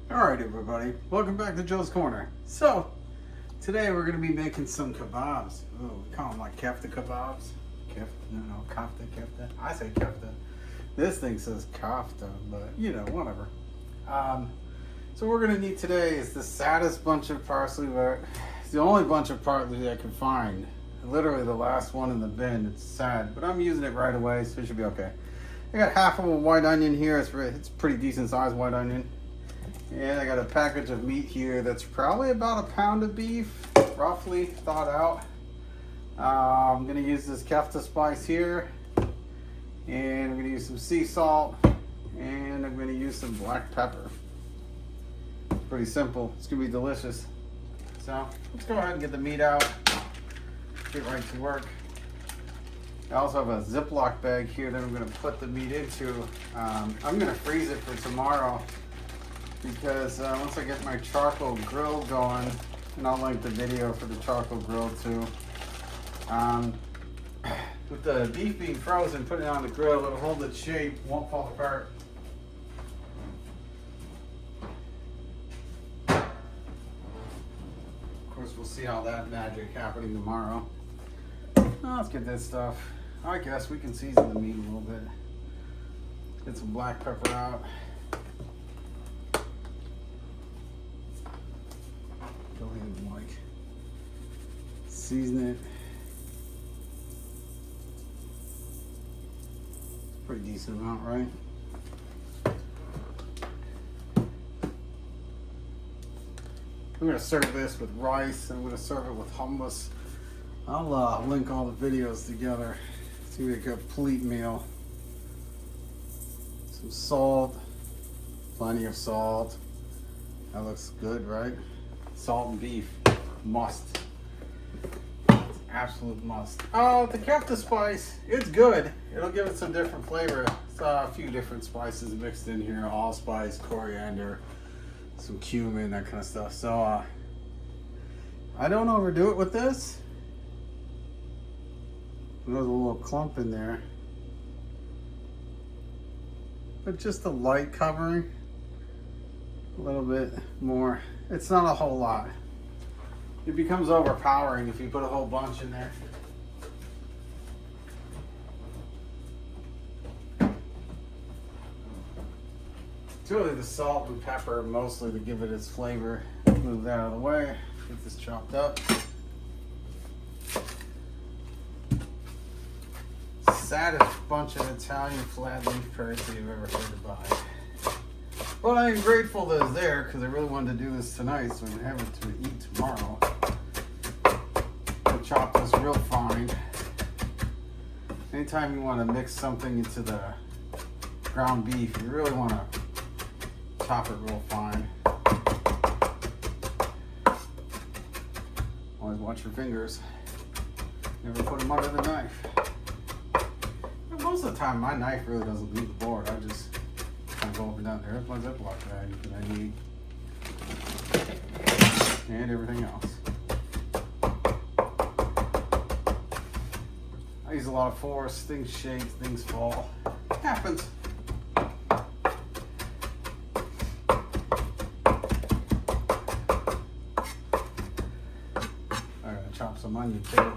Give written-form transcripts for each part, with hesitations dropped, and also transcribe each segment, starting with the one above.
Alright everybody, welcome back to Joe's Corner. So, today we're going to be making some kebabs. Ooh, we call them like Kefta Kabobs. Kefta. I say Kefta. This thing says Kefta, but you know, whatever. So what we're going to need today is the saddest bunch of parsley. It's the only bunch of parsley I could find. Literally the last one in the bin. It's sad, but I'm using it right away, so it should be okay. I got half of a white onion here. It's pretty decent sized white onion. And I got a package of meat here that's probably about a pound of beef, roughly thawed out. I'm going to use this Kefta spice here. And I'm going to use some sea salt. And I'm going to use some black pepper. Pretty simple. It's going to be delicious. So let's go ahead and get the meat out. Get right to work. I also have a Ziploc bag here that I'm going to put the meat into. I'm going to freeze it for tomorrow. Because once I get my charcoal grill going, and I'll link the video for the charcoal grill too. With the beef being frozen, putting it on the grill, it'll hold its shape, won't fall apart. Of course, we'll see all that magic happening tomorrow. Let's get this stuff. I guess we can season the meat a little bit. Get some black pepper out. Go ahead and season it. Pretty decent amount, right? I'm gonna serve this with rice. I'm gonna serve it with hummus. I'll link all the videos together. It's gonna be a complete meal. Some salt, plenty of salt. That looks good, right? Salt and beef, must. It's absolute must. Oh, the Kefta spice, it's good. It'll give it some different flavor. It's a few different spices mixed in here. Allspice, coriander, some cumin, that kind of stuff. So I don't overdo it with this. There's a little clump in there. But just a light covering. A little bit more. It's not a whole lot. It becomes overpowering if you put a whole bunch in there. It's really the salt and pepper mostly to give it its flavor. Move that out of the way. Get this chopped up. Saddest bunch of Italian flat leaf parsley you've ever heard to buy. But I am grateful that it's there because I really wanted to do this tonight so I can have it to eat tomorrow. I'll chop this real fine. Anytime you want to mix something into the ground beef, you really want to chop it real fine. Always watch your fingers. Never put them under the knife. And most of the time, my knife really doesn't leave the board. I just go up and down there. There's my Ziploc bag that I need. And everything else. I use a lot of force. Things shake, things fall. It happens. I gotta chop some onion too.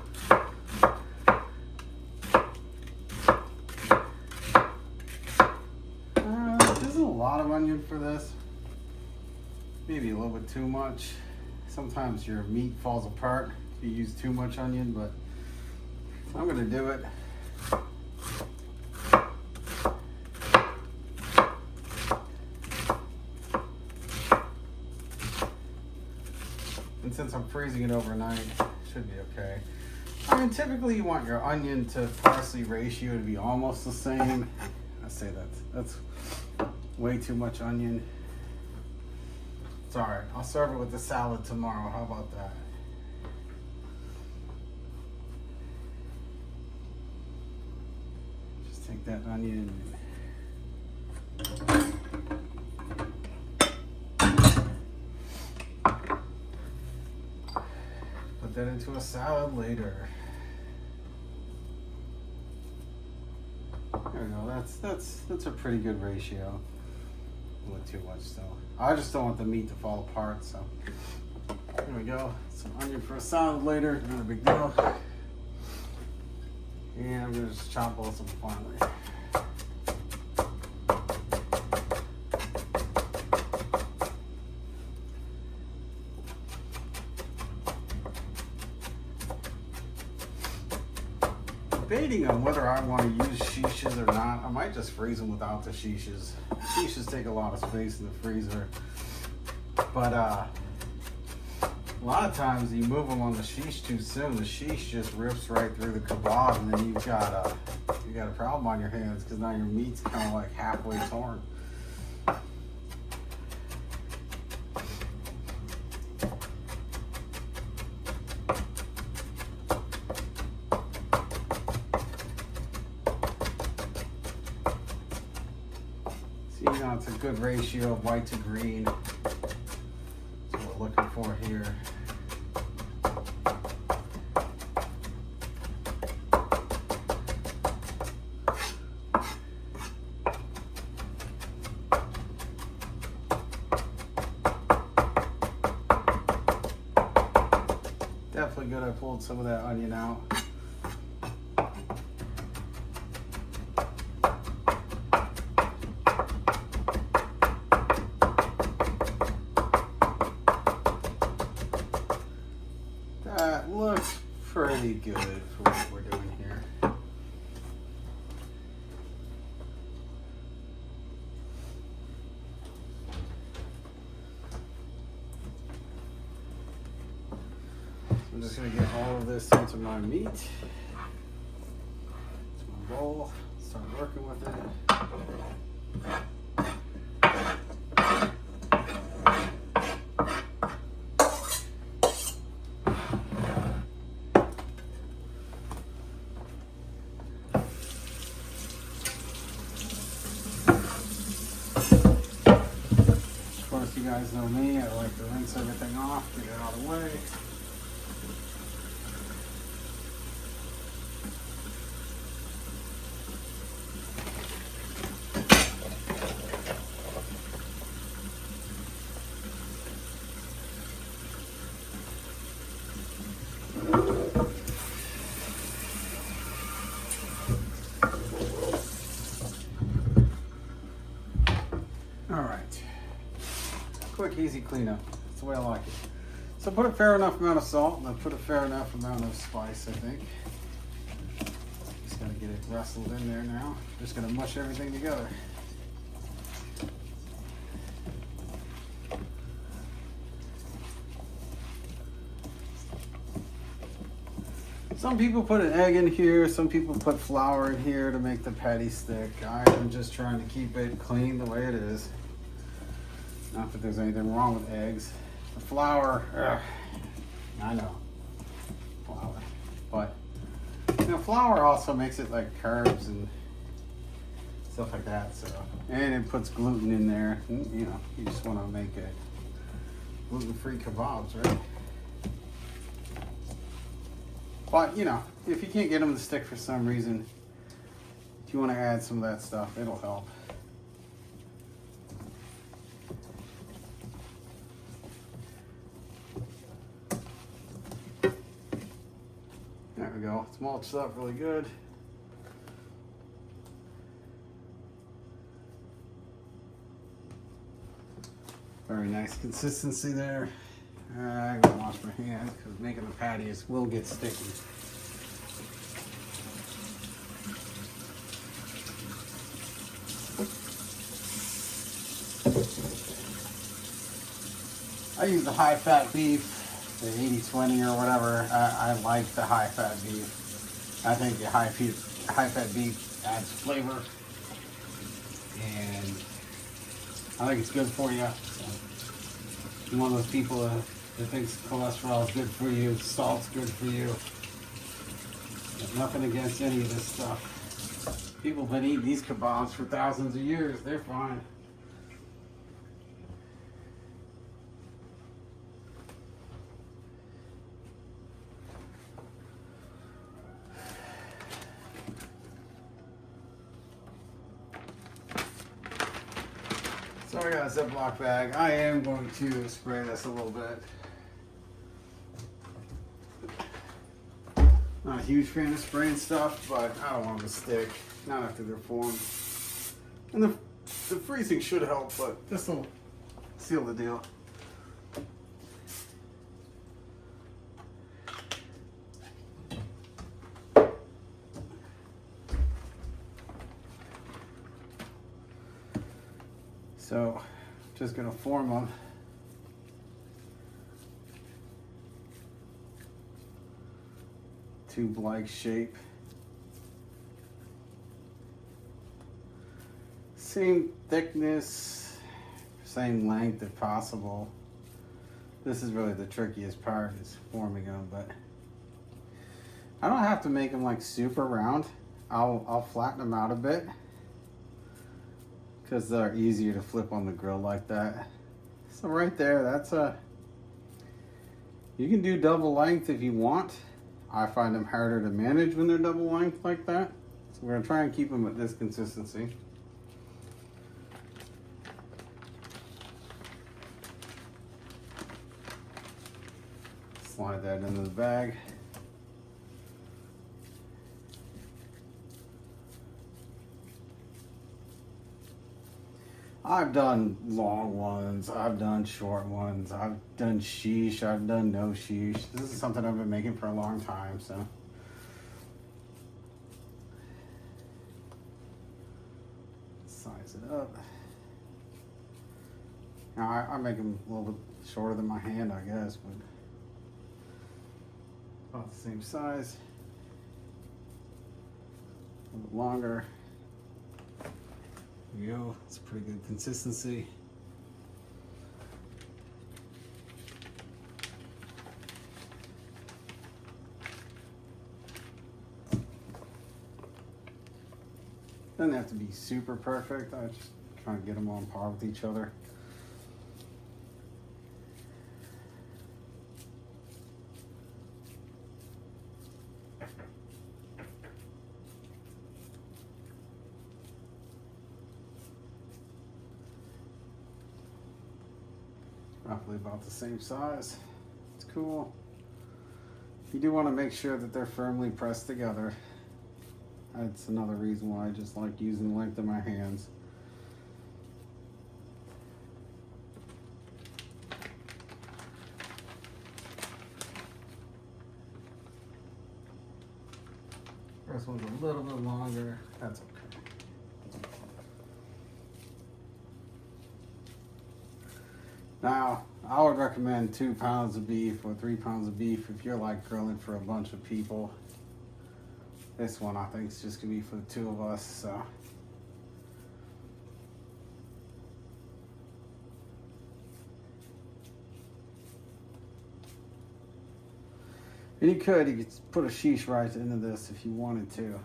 A lot of onion for this, maybe a little bit too much. Sometimes your meat falls apart if you use too much onion, but I'm gonna do it. And since I'm freezing it overnight, it should be okay. I mean, typically you want your onion to parsley ratio to be almost the same. I say that's way too much onion. It's alright. I'll serve it with the salad tomorrow. How about that? Just take that onion and put that into a salad later. There we go. That's a pretty good ratio. doing too much, so I just don't want the meat to fall apart. So here we go. Some onion for a salad later. Not a big deal. And I'm gonna just chop both of them finally. Debating on whether I want to use sheeshes or not. I might just freeze them without the sheeshes. Sheeshes take a lot of space in the freezer, but a lot of times you move them on the sheesh too soon. The sheesh just rips right through the kebab, and then you've got a problem on your hands because now your meat's kind of like halfway torn. You know, it's a good ratio of white to green. That's what we're looking for here. Definitely good. I pulled some of that onion out. That looks pretty good for what we're doing here. So I'm just going to get all of this into my meat. It's my bowl. Start working with it. You guys know me, I like to rinse everything off, get it out of the way. All right. Quick, easy cleanup. That's the way I like it. So put a fair enough amount of salt, and I put a fair enough amount of spice, I think. Just gotta get it wrestled in there now. Just gonna mush everything together. Some people put an egg in here, some people put flour in here to make the patty stick. I am just trying to keep it clean the way it is. Not that there's anything wrong with eggs. The flour, I know, flour. But, you know, flour also makes it like carbs and stuff like that, so. And it puts gluten in there. You know, you just want to make it gluten-free kebabs, right? But, you know, if you can't get them to stick for some reason, if you want to add some of that stuff, it'll help. There we go. It's mulched up really good. Very nice consistency there. I gotta wash my hands because making the patties will get sticky. I use the high-fat beef. The 80-20 or whatever. I like the high-fat beef. I think the high-fat beef adds flavor, and I think it's good for you. So, I'm one of those people that thinks cholesterol is good for you, salt's good for you. There's nothing against any of this stuff. People have been eating these kebabs for thousands of years. They're fine. So I got a Ziploc bag. I am going to spray this a little bit. Not a huge fan of spraying stuff, but I don't want them to stick. Not after they're formed. And the freezing should help, but this will seal the deal. So, just gonna form them. Tube-like shape. Same thickness, same length if possible. This is really the trickiest part, is forming them, but I don't have to make them like super round. I'll flatten them out a bit because they're easier to flip on the grill like that. So right there, that's you can do double length if you want. I find them harder to manage when they're double length like that. So we're gonna try and keep them at this consistency. Slide that into the bag. I've done long ones, I've done short ones, I've done sheesh, I've done no sheesh. This is something I've been making for a long time, so. Size it up. Now I make them a little bit shorter than my hand, I guess, but about the same size. A little bit longer. There we go. It's a pretty good consistency. Doesn't have to be super perfect. I just try to get them on par with each other. Roughly about the same size. It's cool. You do want to make sure that they're firmly pressed together. That's another reason why I just like using the length of my hands. First one's a little bit longer. That's okay. Now, I would recommend 2 pounds of beef or 3 pounds of beef if you're like grilling for a bunch of people. This one I think is just gonna be for the 2 of us, so. And you could put a sheesh right into this if you wanted to.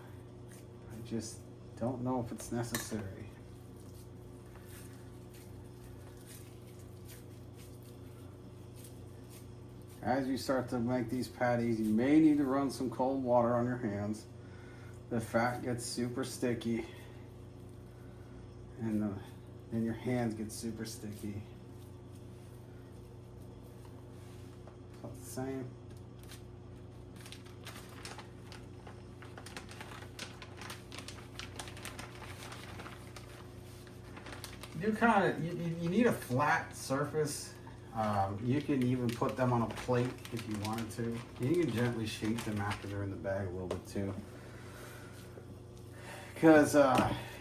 I just don't know if it's necessary. As you start to make these patties, you may need to run some cold water on your hands. The fat gets super sticky, and then your hands get super sticky. About the same. You need a flat surface. You can even put them on a plate if you wanted to. You can gently shape them after they're in the bag a little bit too. Because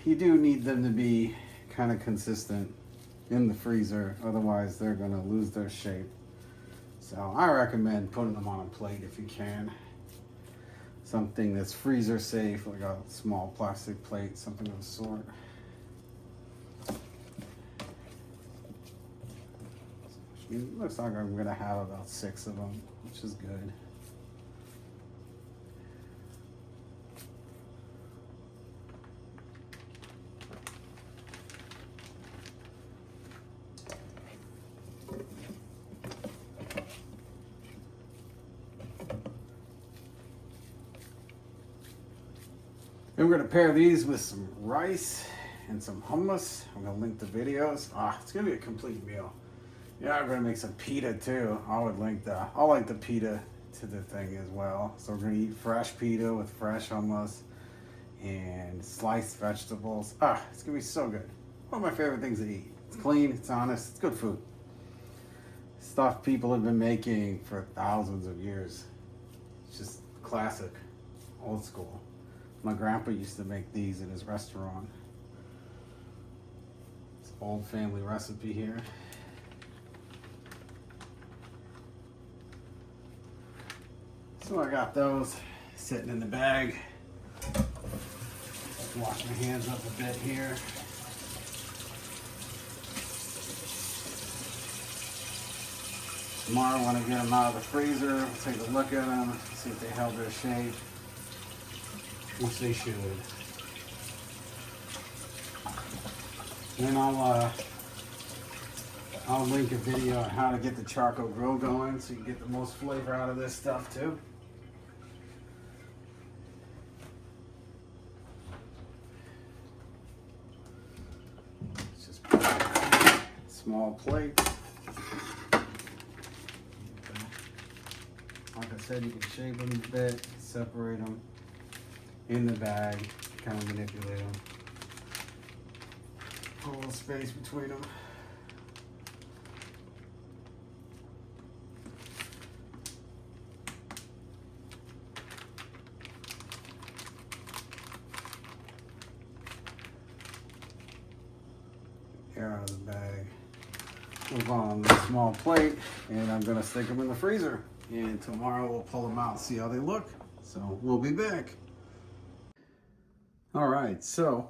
you do need them to be kind of consistent in the freezer. Otherwise, they're going to lose their shape. So I recommend putting them on a plate if you can. Something that's freezer safe, like a small plastic plate, something of the sort. It looks like I'm going to have about 6 of them, which is good. And we're going to pair these with some rice and some hummus. I'm gonna link the videos. It's gonna be a complete meal. Yeah, I'm gonna make some pita too. I'll like the pita to the thing as well. So we're gonna eat fresh pita with fresh hummus and sliced vegetables. It's gonna be so good. One of my favorite things to eat. It's clean, it's honest, it's good food. Stuff people have been making for thousands of years. It's just classic, old school. My grandpa used to make these in his restaurant. It's an old family recipe here. So I got those sitting in the bag. Wash my hands up a bit here. Tomorrow when I get them out of the freezer, I'll take a look at them, see if they held their shape, which they should. Then I'll link a video on how to get the charcoal grill going so you can get the most flavor out of this stuff too. It's just small plate. Like I said, you can shape them a bit, separate them in the bag, kind of manipulate them. Put a little space between them. Air out of the bag. Move on the small plate, and I'm gonna stick them in the freezer. And tomorrow we'll pull them out and see how they look. So we'll be back. All right, so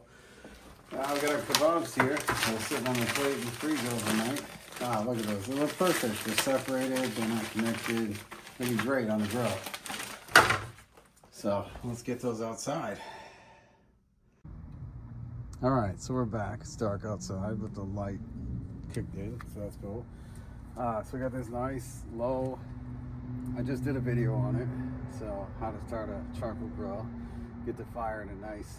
I've got our kebabs here. They're sitting on the plate in the freezer overnight. Look at those. They look perfect. They're separated. They're not connected. They'll be great on the grill. So let's get those outside. All right, so we're back. It's dark outside, but the light kicked in, so that's cool. So we got this nice low. I just did a video on it, so how to start a charcoal grill. Get the fire in a nice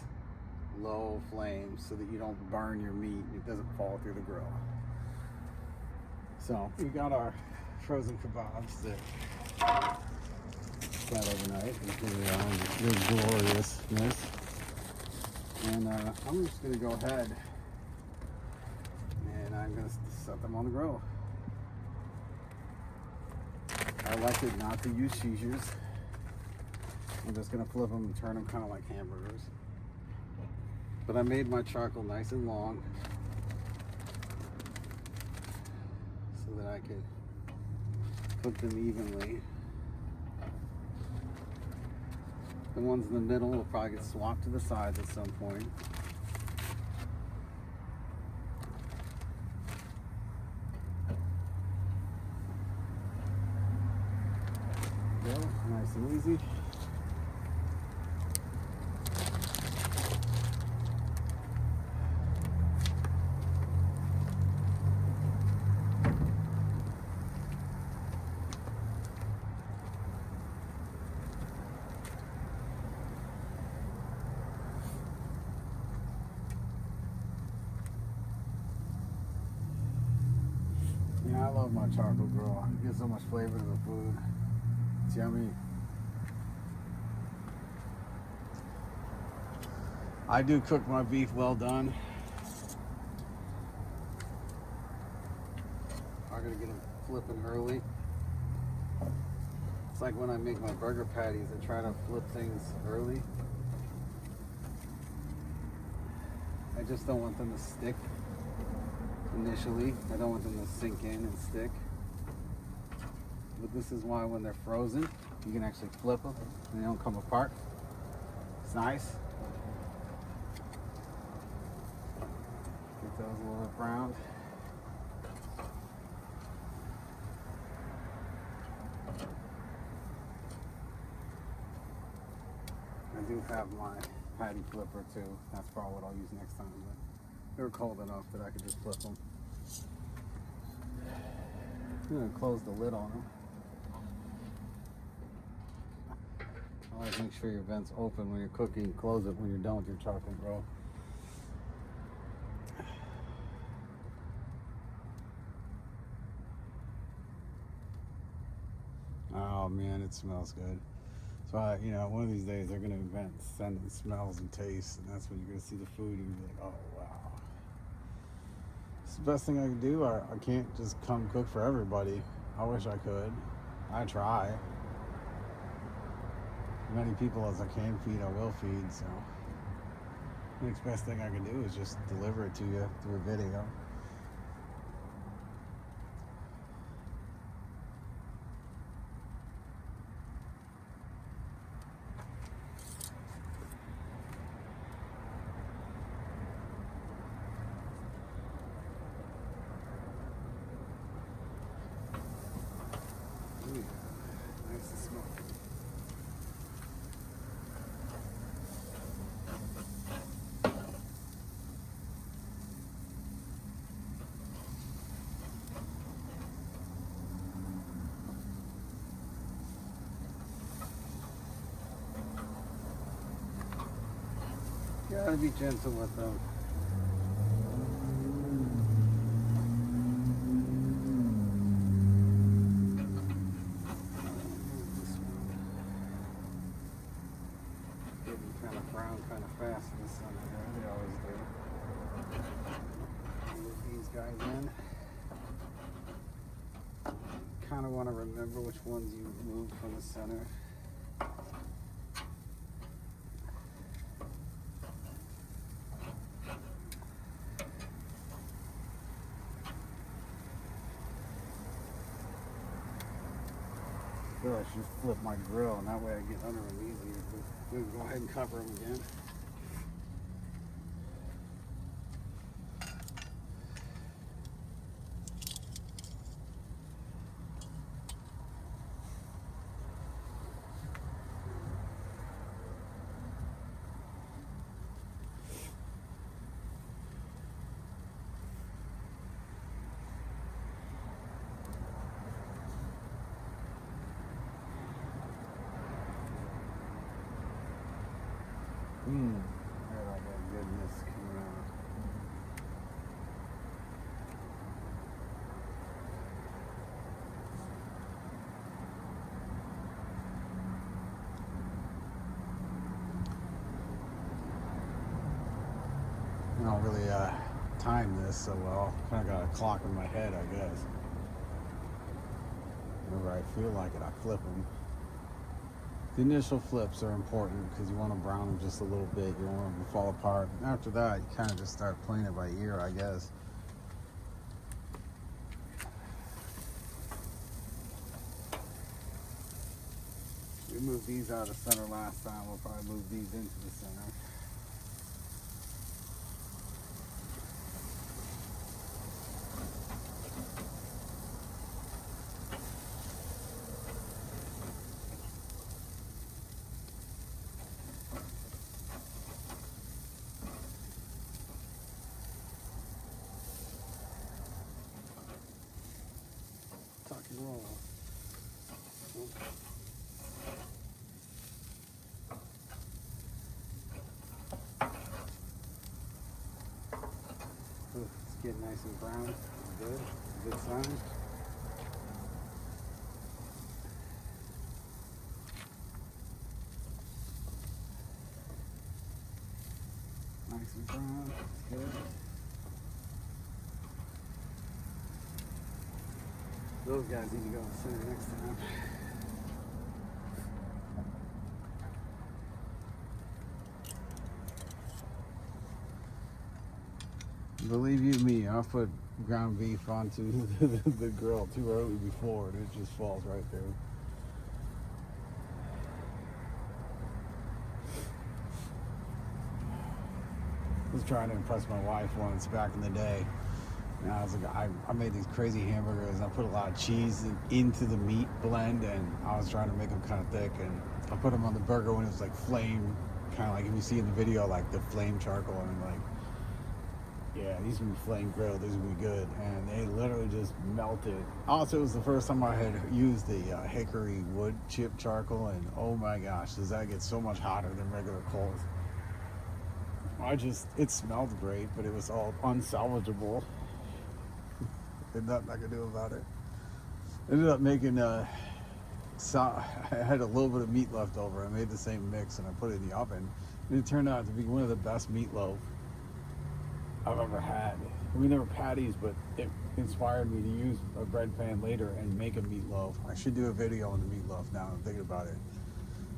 low flame so that you don't burn your meat and it doesn't fall through the grill. So we got our frozen kebabs that sat overnight in their gloriousness. And I'm just gonna go ahead and I'm gonna set them on the grill. I like it not to use sheezers. I'm just gonna flip them and turn them kind of like hamburgers. But I made my charcoal nice and long so that I could cook them evenly. The ones in the middle will probably get swapped to the sides at some point. Nice and easy. Yeah, I love my charcoal grill. It gives so much flavor to the food. It's yummy. I do cook my beef well done. I'm gonna get them flipping early. It's like when I make my burger patties, I try to flip things early. I just don't want them to stick initially. I don't want them to sink in and stick. But this is why when they're frozen, you can actually flip them and they don't come apart. It's nice. Get those a little bit browned. I do have my patty flipper too. That's probably what I'll use next time. But they're cold enough that I could just flip them. I'm gonna close the lid on them. Always make sure your vent's open when you're cooking. Close it when you're done with your charcoal grill. Oh man, it smells good. So you know, one of these days they're gonna invent sending smells and tastes, and that's when you're gonna see the food and you're like, oh wow. It's the best thing I can do. I can't just come cook for everybody. I wish I could. I try. Many people as I can feed, I will feed. So the next best thing I can do is just deliver it to you through a video. Ooh, nice and smoky. Gotta be gentle with them. Getting kind of brown kind of fast in the sun there. They always do. Move these guys in. Kind of want to remember which ones you moved from the center. I feel I should flip my grill, and that way I get under them easier. We'll go ahead and cover them again. Look at all that goodness coming out. I don't really time this so well. Kind of got a clock in my head, I guess. Whenever I feel like it, I flip them. The initial flips are important because you want to brown them just a little bit. You don't want them to fall apart. After that, you kind of just start playing it by ear, I guess. We moved these out of the center last time. We'll probably move these into the center. Tuck and roll. It's getting nice and brown. Good. Good sign. Nice and brown. Good. Those guys need to go in the center next time. Believe you me, I'll put ground beef onto the grill too early before and it just falls right through. I was trying to impress my wife once back in the day. And I was like, I made these crazy hamburgers and I put a lot of cheese into the meat blend and I was trying to make them kind of thick and I put them on the burger when it was like flame, kind of like if you see in the video, like the flame charcoal, and I'm like, yeah, these will be flame grilled, these will be good. And they literally just melted. Also, it was the first time I had used the hickory wood chip charcoal, and oh my gosh, does that get so much hotter than regular coals. It smelled great, but it was all unsalvageable. There's nothing I could do about it. Ended up making So I had a little bit of meat left over. I made the same mix and I put it in the oven, and it turned out to be one of the best meatloaf I've ever had. We never patties, but it inspired me to use a bread pan later and make a meatloaf. I should do a video on the meatloaf now. I'm thinking about it.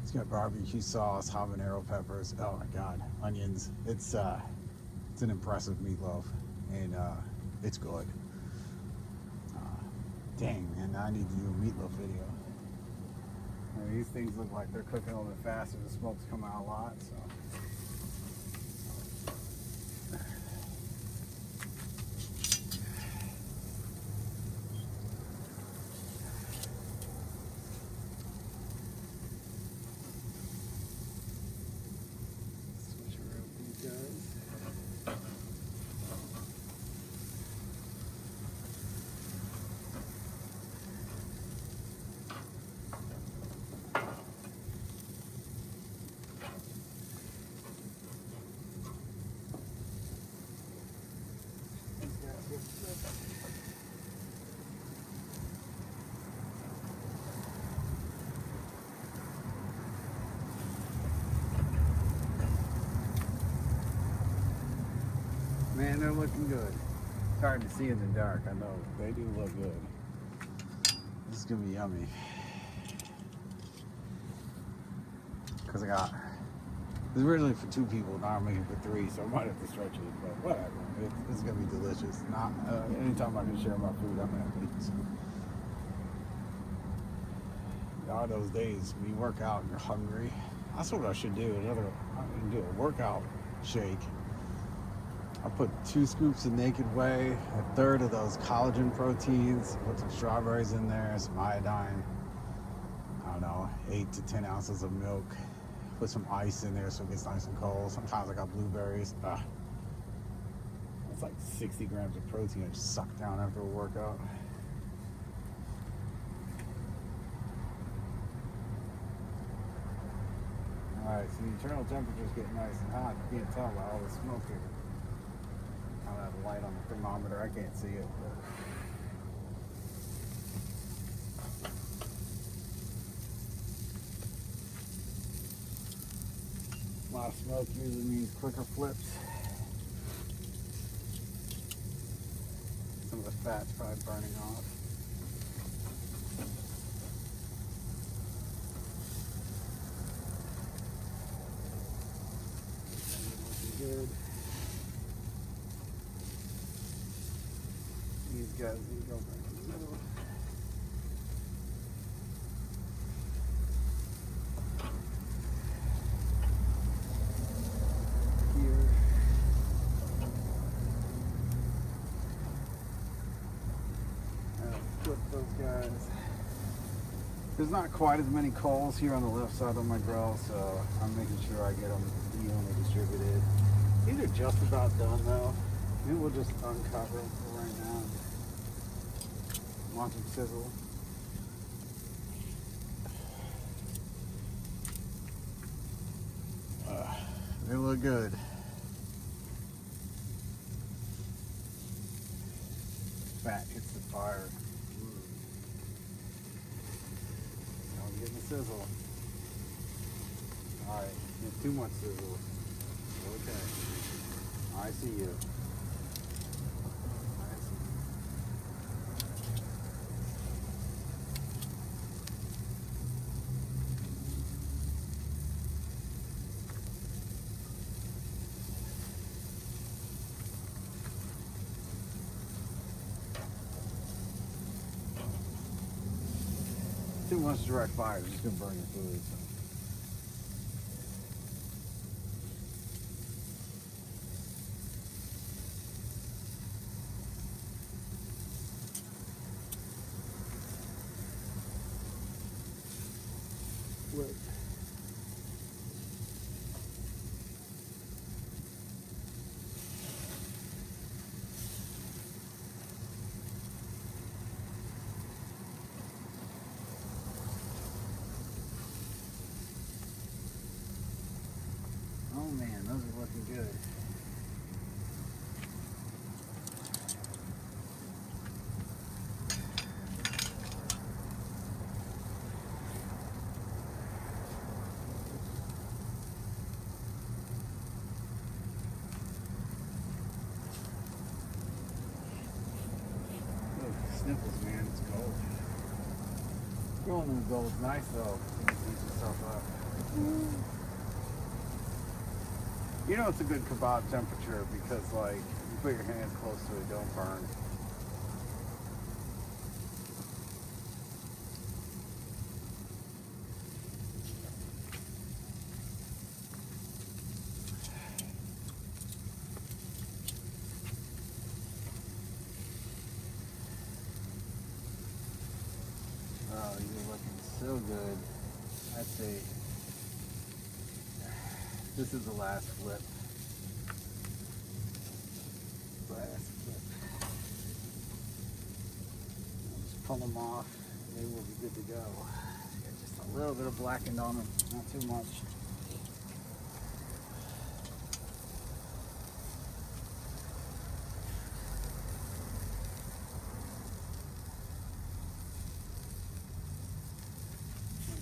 It's got barbecue sauce, habanero peppers. Oh my God, onions. It's an impressive meatloaf, and it's good. Dang, man, now I need to do a meatloaf video. These things look like they're cooking a little bit faster. The smoke's coming out a lot, so. Switch around these guys. Man, they're looking good. It's hard to see in the dark, I know. They do look good. This is gonna be yummy. Cause this is originally for 2 people, now I'm making for 3, so I might have to stretch it, but whatever. It's gonna be delicious. Not anytime I can share my food, I'm happy. So. There are those days when you work out and you're hungry. That's what I should do. I can do a workout shake. I'll put 2 scoops of Naked Whey, a third of those collagen proteins, put some strawberries in there, some iodine, I don't know, 8 to 10 ounces of milk, put some ice in there so it gets nice and cold. Sometimes I got blueberries. It's like 60 grams of protein I just suck down after a workout. Alright, so the internal temperature is getting nice and hot. You can't tell by all the smoke here. I don't have a light on the thermometer, I can't see it. A lot of smoke usually means quicker flips. Some of the fat's probably burning off. Good. These guys need to go back in the middle. Here. I'll flip those guys. There's not quite as many coals here on the left side of my grill, so I'm making sure I get them evenly distributed. These are just about done though. Maybe we'll just uncover them for right now. Watch them sizzle. They look good. Fat hits the fire. Now we're getting the sizzle. Alright, too much sizzle. Okay. I see you. Too much direct fire is just gonna burn your food. So. Flip. nipples, man. It's gold. Grilling in gold is nice though. You can heat yourself up. You know it's a good kebab temperature because like you put your hands close to it, don't burn. Oh, you're looking so good. I'd say this is the last flip. Last flip. Just pull them off. They will be good to go. Got just a little bit of blackened on them, not too much.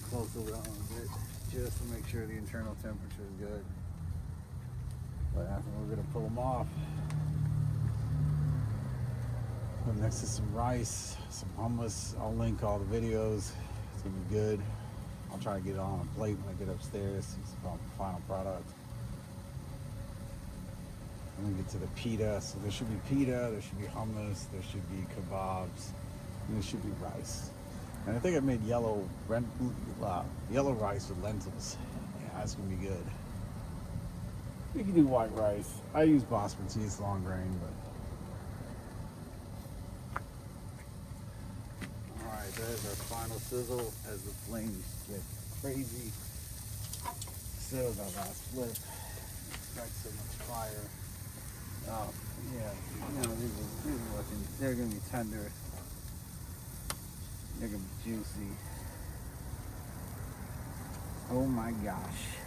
Close the lid on a bit just to make sure the internal temperature is good. But after we're going to pull them off. Put next to some rice, some hummus. I'll link all the videos. It's going to be good. I'll try to get it on a plate when I get upstairs. See some final product. I'm going to get to the pita. So there should be pita, there should be hummus, there should be kebabs, and there should be rice. And I think I made yellow rice with lentils. Yeah, that's gonna be good. You can do white rice. I use basmati, it's long grain, but. All right, there's our final sizzle as the flames get crazy. Still that last flip. Expect so much fire. Oh, yeah, you know, these are looking, they're gonna be tender. They're gonna be juicy. Oh my gosh.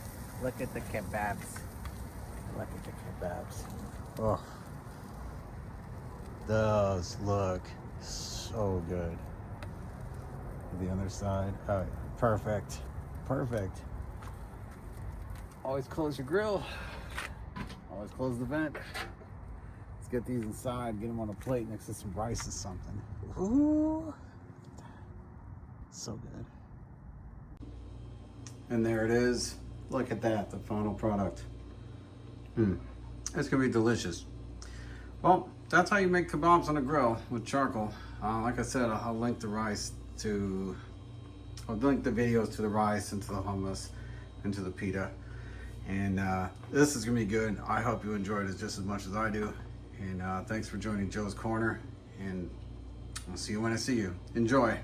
Look at the kebabs. Look at the kebabs. Oh. Those look so good. The other side. Oh, perfect. Perfect. Always close your grill. Always close the vent. Let's get these inside, get them on a plate next to some rice or something. Ooh. So good. And there it is. Look at that, the final product. It's gonna be delicious. Well, that's how you make kebabs on a grill with charcoal. Like I said, I'll link the rice to, I'll link the videos to the rice and to the hummus and to the pita. And this is gonna be good. I hope you enjoyed it just as much as I do. And thanks for joining Joe's Corner. And I'll see you when I see you. Enjoy.